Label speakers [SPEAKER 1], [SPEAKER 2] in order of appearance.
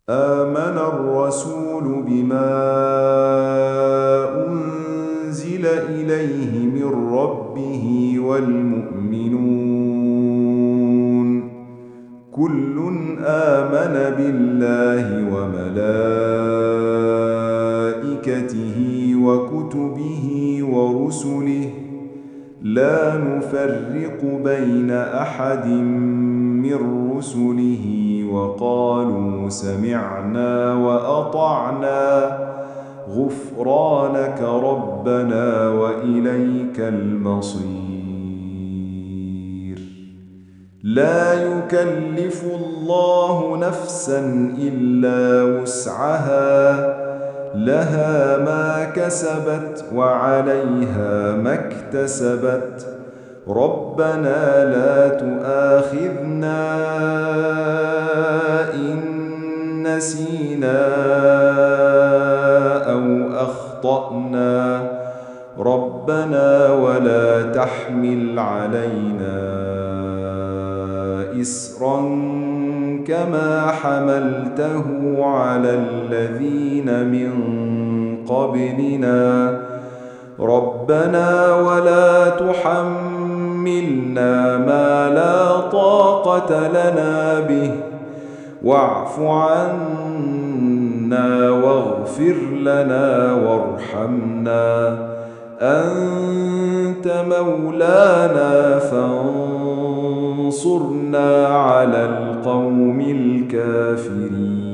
[SPEAKER 1] آمن الرسول بما أنزل إليه من ربه والمؤمنون كل آمن بالله وملائكته وكتبه ورسله لا نفرق بين أحد من رسله وقالوا سمعنا وأطعنا غفرانك ربنا وإليك المصير. لا يكلف الله نفسا إلا وسعها لها ما كسبت وعليها ما اكتسبت ربنا لا تؤاخذنا إن نسينا أو أخطأنا ربنا ولا تحمل علينا إصرا كما حملته على الذين من قبلنا ربنا ولا تحملنا ما لا طاقة لنا به واعف عنا واغفر لنا وارحمنا أنت مولانا فانصرنا على القوم الكافرين.